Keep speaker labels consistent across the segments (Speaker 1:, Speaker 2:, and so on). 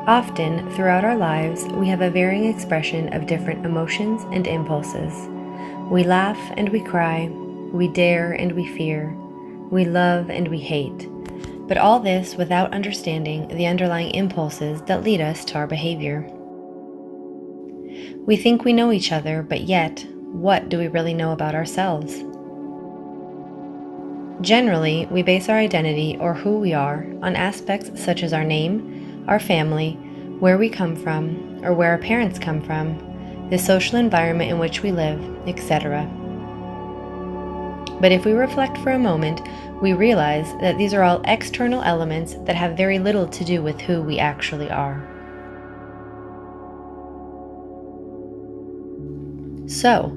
Speaker 1: Often, throughout our lives, we have a varying expression of different emotions and impulses. We laugh and we cry, we dare and we fear, we love and we hate, but all this without understanding the underlying impulses that lead us to our behavior. We think we know each other, but yet, what do we really know about ourselves? Generally, we base our identity or who we are on aspects such as our name, our family, where we come from, or where our parents come from, the social environment in which we live, etc. But if we reflect for a moment, we realize that these are all external elements that have very little to do with who we actually are. So,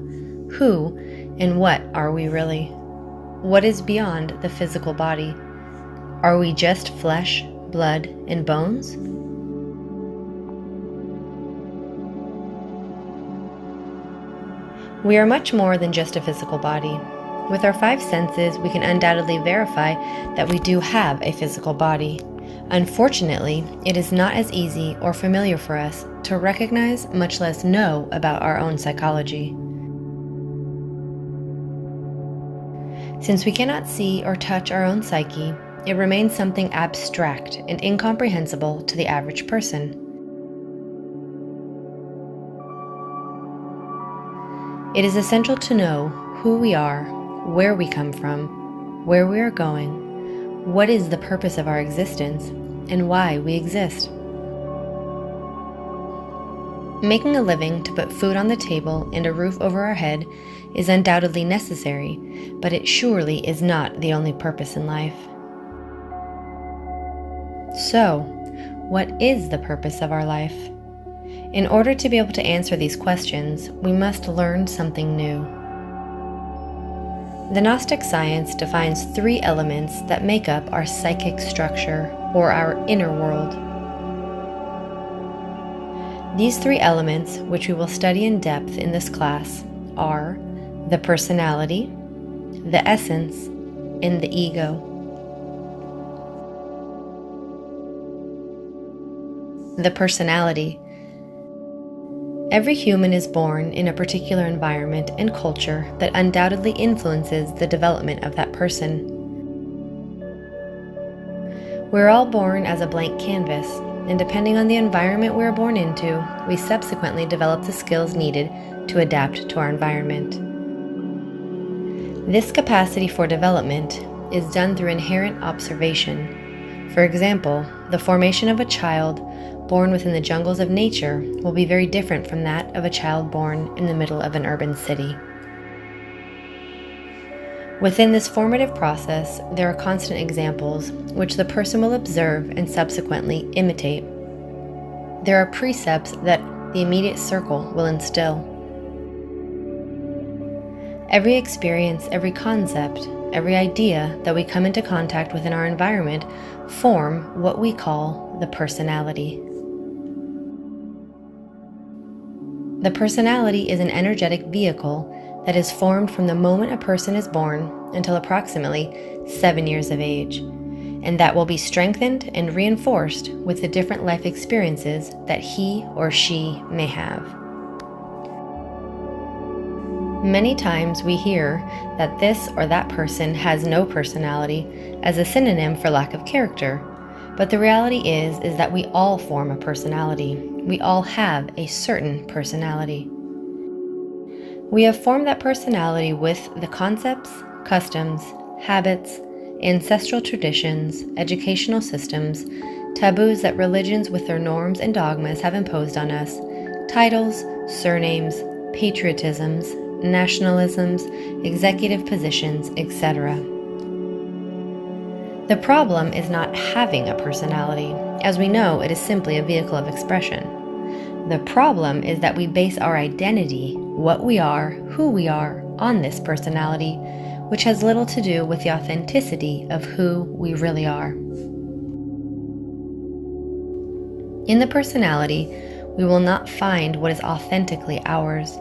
Speaker 1: who and what are we really? What is beyond the physical body? Are we just flesh, blood, and bones? We are much more than just a physical body. With our 5 senses, we can undoubtedly verify that we do have a physical body. Unfortunately, it is not as easy or familiar for us to recognize, much less know about our own psychology. Since we cannot see or touch our own psyche, it remains something abstract and incomprehensible to the average person. It is essential to know who we are, where we come from, where we are going, what is the purpose of our existence, and why we exist. Making a living to put food on the table and a roof over our head is undoubtedly necessary, but it surely is not the only purpose in life. So, what is the purpose of our life? In order to be able to answer these questions, we must learn something new. The Gnostic science defines 3 elements that make up our psychic structure, or our inner world. These 3 elements, which we will study in depth in this class, are the personality, the essence, and the ego. The personality. Every human is born in a particular environment and culture that undoubtedly influences the development of that person. We're all born as a blank canvas, and depending on the environment we're born into, we subsequently develop the skills needed to adapt to our environment. This capacity for development is done through inherent observation. For example, the formation of a child born within the jungles of nature will be very different from that of a child born in the middle of an urban city. Within this formative process, there are constant examples which the person will observe and subsequently imitate. There are precepts that the immediate circle will instill. Every experience, every concept, every idea that we come into contact with in our environment form what we call the personality. The personality is an energetic vehicle that is formed from the moment a person is born until approximately 7 years of age, and that will be strengthened and reinforced with the different life experiences that he or she may have. Many times we hear that this or that person has no personality as a synonym for lack of character, but the reality is that we all form a personality. We all have a certain personality. We have formed that personality with the concepts, customs, habits, ancestral traditions, educational systems, taboos that religions with their norms and dogmas have imposed on us, titles, surnames, patriotisms, nationalisms, executive positions, etc. The problem is not having a personality. As we know, it is simply a vehicle of expression. The problem is that we base our identity, what we are, who we are, on this personality, which has little to do with the authenticity of who we really are. In the personality, we will not find what is authentically ours.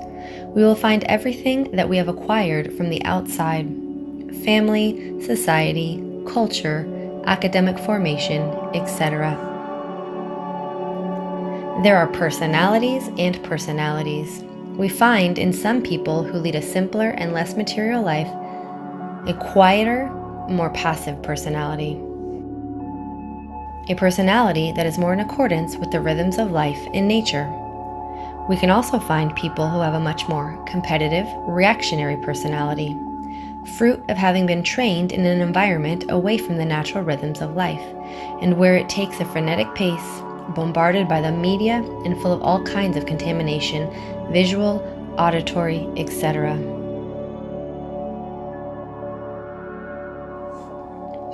Speaker 1: We will find everything that we have acquired from the outside: family, society, culture, academic formation, etc. There are personalities and personalities. We find in some people who lead a simpler and less material life a quieter, more passive personality. A personality that is more in accordance with the rhythms of life and nature. We can also find people who have a much more competitive, reactionary personality, fruit of having been trained in an environment away from the natural rhythms of life, and where it takes a frenetic pace, bombarded by the media and full of all kinds of contamination, visual, auditory, etc.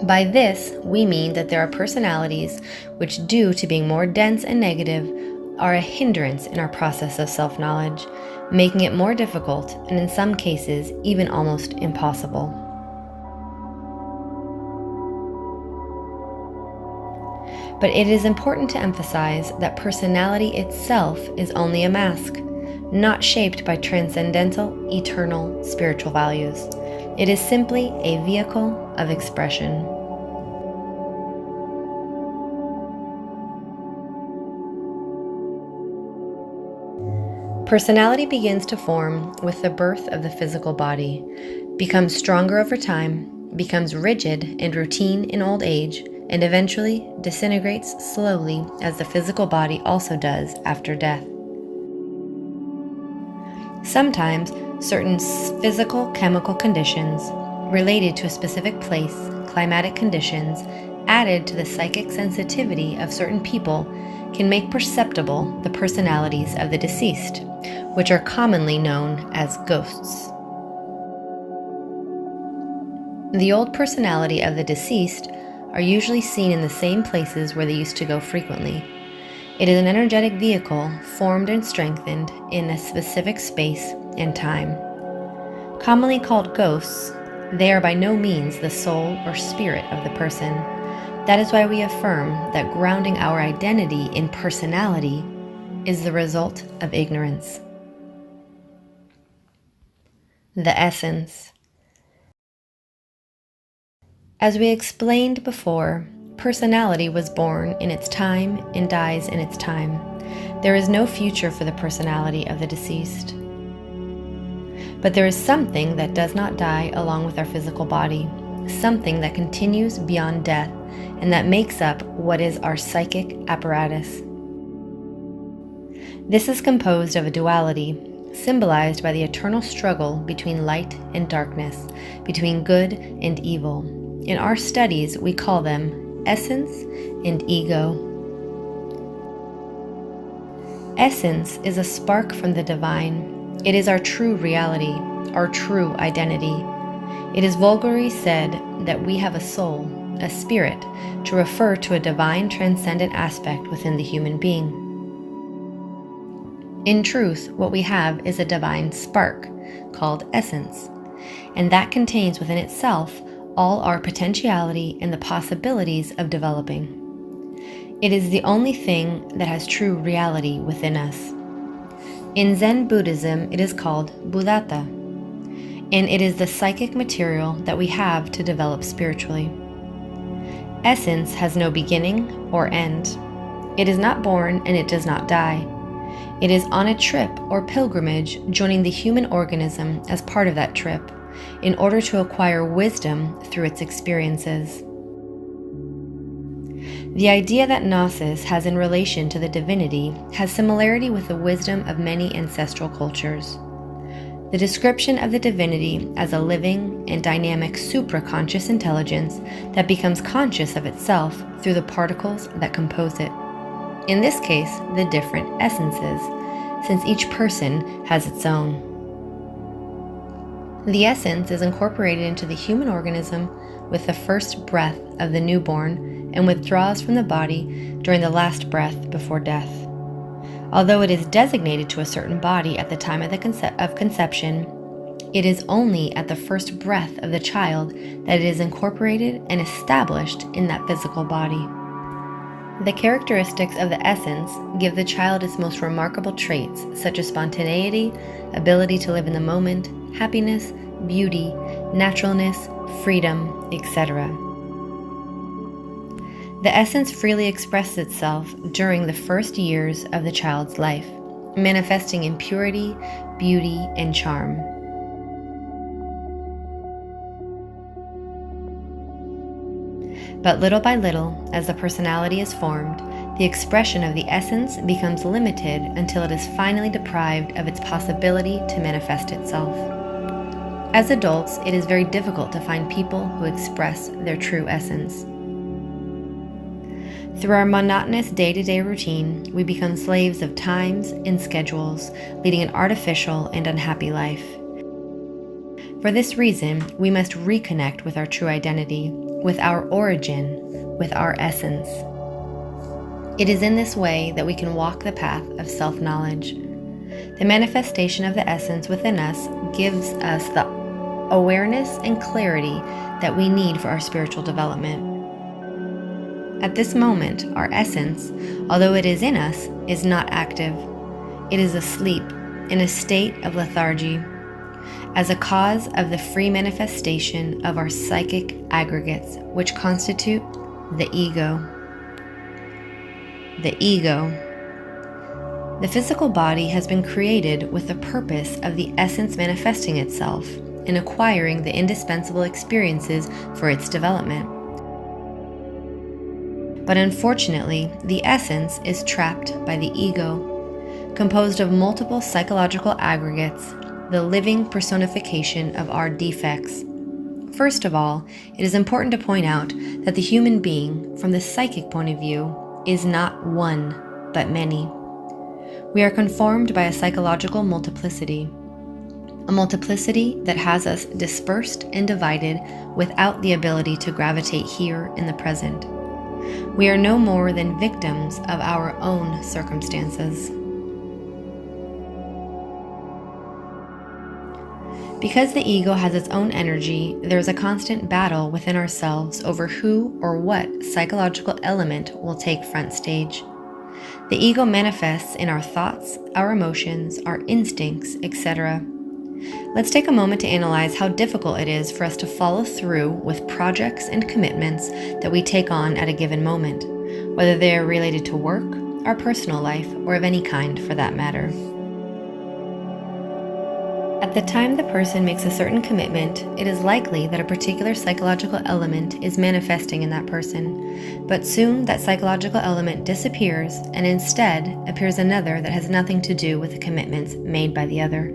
Speaker 1: By this, we mean that there are personalities which, due to being more dense and negative, are a hindrance in our process of self-knowledge, making it more difficult and in some cases even almost impossible. But it is important to emphasize that personality itself is only a mask, not shaped by transcendental, eternal, spiritual values. It is simply a vehicle of expression. Personality begins to form with the birth of the physical body, becomes stronger over time, becomes rigid and routine in old age, and eventually disintegrates slowly as the physical body also does after death. Sometimes certain physical chemical conditions related to a specific place, climatic conditions, added to the psychic sensitivity of certain people can make perceptible the personalities of the deceased, which are commonly known as ghosts. The old personality of the deceased are usually seen in the same places where they used to go frequently. It is an energetic vehicle formed and strengthened in a specific space and time. Commonly called ghosts, they are by no means the soul or spirit of the person. That is why we affirm that grounding our identity in personality is the result of ignorance. The essence. As we explained before, personality was born in its time and dies in its time. There is no future for the personality of the deceased. But there is something that does not die along with our physical body, something that continues beyond death, and that makes up what is our psychic apparatus. This is composed of a duality, symbolized by the eternal struggle between light and darkness, between good and evil. In our studies, we call them essence and ego. Essence is a spark from the divine. It is our true reality, our true identity. It is vulgarly said that we have a soul, a spirit, to refer to a divine transcendent aspect within the human being. In truth, what we have is a divine spark, called essence, and that contains within itself all our potentiality and the possibilities of developing. It is the only thing that has true reality within us. In Zen Buddhism, it is called Buddhata, and it is the psychic material that we have to develop spiritually. Essence has no beginning or end. It is not born and it does not die. It is on a trip or pilgrimage, joining the human organism as part of that trip, in order to acquire wisdom through its experiences. The idea that Gnosis has in relation to the divinity has similarity with the wisdom of many ancestral cultures. The description of the divinity as a living and dynamic supraconscious intelligence that becomes conscious of itself through the particles that compose it. In this case, the different essences, since each person has its own. The essence is incorporated into the human organism with the first breath of the newborn and withdraws from the body during the last breath before death. Although it is designated to a certain body at the time of conception, it is only at the first breath of the child that it is incorporated and established in that physical body. The characteristics of the essence give the child its most remarkable traits, such as spontaneity, ability to live in the moment, happiness, beauty, naturalness, freedom, etc. The essence freely expresses itself during the first years of the child's life, manifesting in purity, beauty, and charm. But little by little, as the personality is formed, the expression of the essence becomes limited until it is finally deprived of its possibility to manifest itself. As adults, it is very difficult to find people who express their true essence. Through our monotonous day-to-day routine, we become slaves of times and schedules, leading an artificial and unhappy life. For this reason, we must reconnect with our true identity, with our origin, with our essence. It is in this way that we can walk the path of self-knowledge. The manifestation of the essence within us gives us the awareness and clarity that we need for our spiritual development. At this moment, our essence, although it is in us, is not active. It is asleep, in a state of lethargy, as a cause of the free manifestation of our psychic aggregates, which constitute the ego. The ego. The physical body has been created with the purpose of the essence manifesting itself and acquiring the indispensable experiences for its development. But unfortunately, the essence is trapped by the ego, composed of multiple psychological aggregates, the living personification of our defects. First of all, it is important to point out that the human being, from the psychic point of view, is not one, but many. We are conformed by a psychological multiplicity, a multiplicity that has us dispersed and divided without the ability to gravitate here in the present. We are no more than victims of our own circumstances. Because the ego has its own energy, there is a constant battle within ourselves over who or what psychological element will take front stage. The ego manifests in our thoughts, our emotions, our instincts, etc. Let's take a moment to analyze how difficult it is for us to follow through with projects and commitments that we take on at a given moment, whether they are related to work, our personal life, or of any kind for that matter. At the time the person makes a certain commitment, it is likely that a particular psychological element is manifesting in that person, but soon that psychological element disappears and instead appears another that has nothing to do with the commitments made by the other.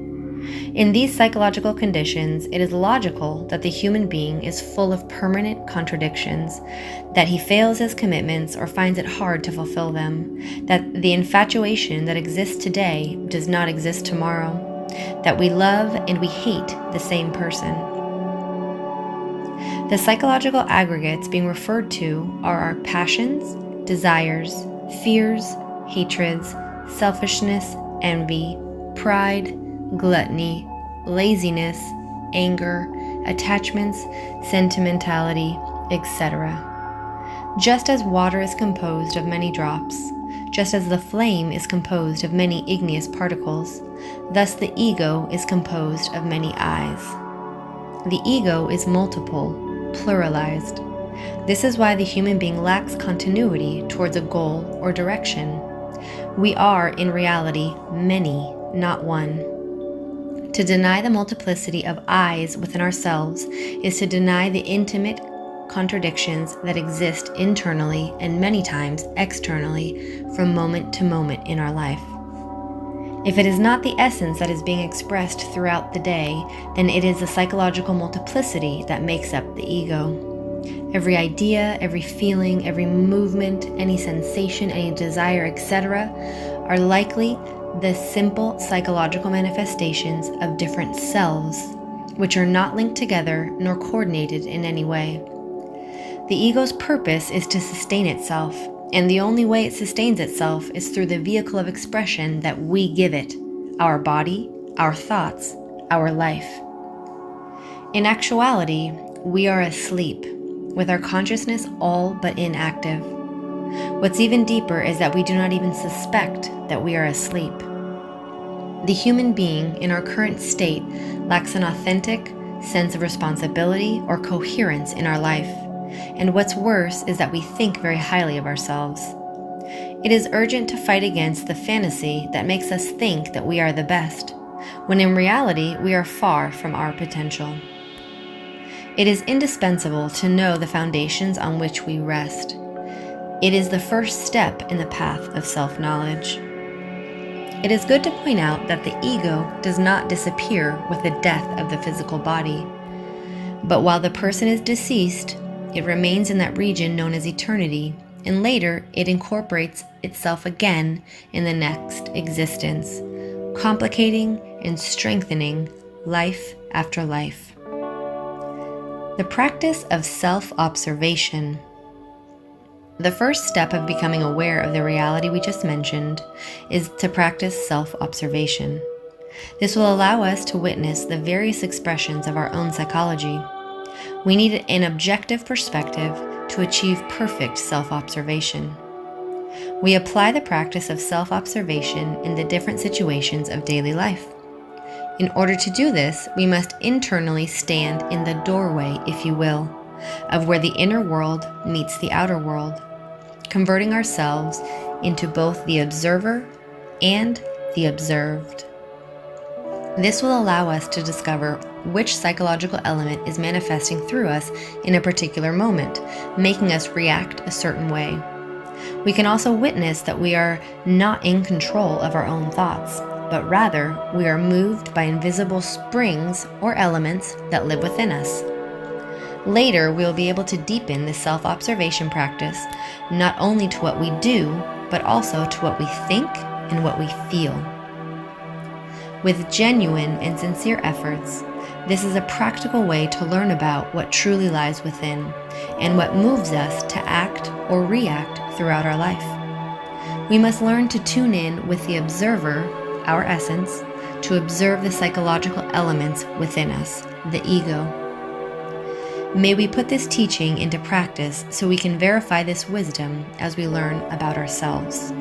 Speaker 1: In these psychological conditions, it is logical that the human being is full of permanent contradictions, that he fails his commitments or finds it hard to fulfill them, that the infatuation that exists today does not exist tomorrow, that we love and we hate the same person. The psychological aggregates being referred to are our passions, desires, fears, hatreds, selfishness, envy, pride, gluttony, laziness, anger, attachments, sentimentality, etc. Just as water is composed of many drops, just as the flame is composed of many igneous particles, thus the ego is composed of many eyes. The ego is multiple, pluralized. This is why the human being lacks continuity towards a goal or direction. We are, in reality, many, not one. To deny the multiplicity of eyes within ourselves is to deny the intimate contradictions that exist internally and many times externally from moment to moment in our life. If it is not the essence that is being expressed throughout the day, then it is the psychological multiplicity that makes up the ego. Every idea, every feeling, every movement, any sensation, any desire, etc., are likely the simple psychological manifestations of different selves, which are not linked together nor coordinated in any way. The ego's purpose is to sustain itself, and the only way it sustains itself is through the vehicle of expression that we give it, our body, our thoughts, our life. In actuality, we are asleep, with our consciousness all but inactive. What's even deeper is that we do not even suspect that we are asleep. The human being in our current state lacks an authentic sense of responsibility or coherence in our life. And what's worse is that we think very highly of ourselves. It is urgent to fight against the fantasy that makes us think that we are the best, when in reality we are far from our potential. It is indispensable to know the foundations on which we rest. It is the first step in the path of self-knowledge. It is good to point out that the ego does not disappear with the death of the physical body. But while the person is deceased, it remains in that region known as eternity, and later it incorporates itself again in the next existence, complicating and strengthening life after life. The practice of self-observation. The first step of becoming aware of the reality we just mentioned is to practice self-observation. This will allow us to witness the various expressions of our own psychology. We need an objective perspective to achieve perfect self-observation. We apply the practice of self-observation in the different situations of daily life. In order to do this, we must internally stand in the doorway, if you will, of where the inner world meets the outer world, converting ourselves into both the observer and the observed. This will allow us to discover which psychological element is manifesting through us in a particular moment, making us react a certain way. We can also witness that we are not in control of our own thoughts, but rather we are moved by invisible springs or elements that live within us. Later, we will be able to deepen this self-observation practice not only to what we do, but also to what we think and what we feel. With genuine and sincere efforts, this is a practical way to learn about what truly lies within and what moves us to act or react throughout our life. We must learn to tune in with the observer, our essence, to observe the psychological elements within us, the ego. May we put this teaching into practice so we can verify this wisdom as we learn about ourselves.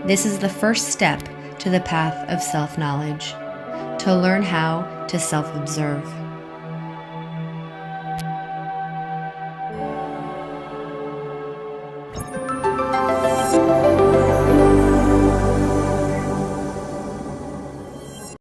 Speaker 1: This is the first step to the path of self-knowledge, to learn how to self-observe.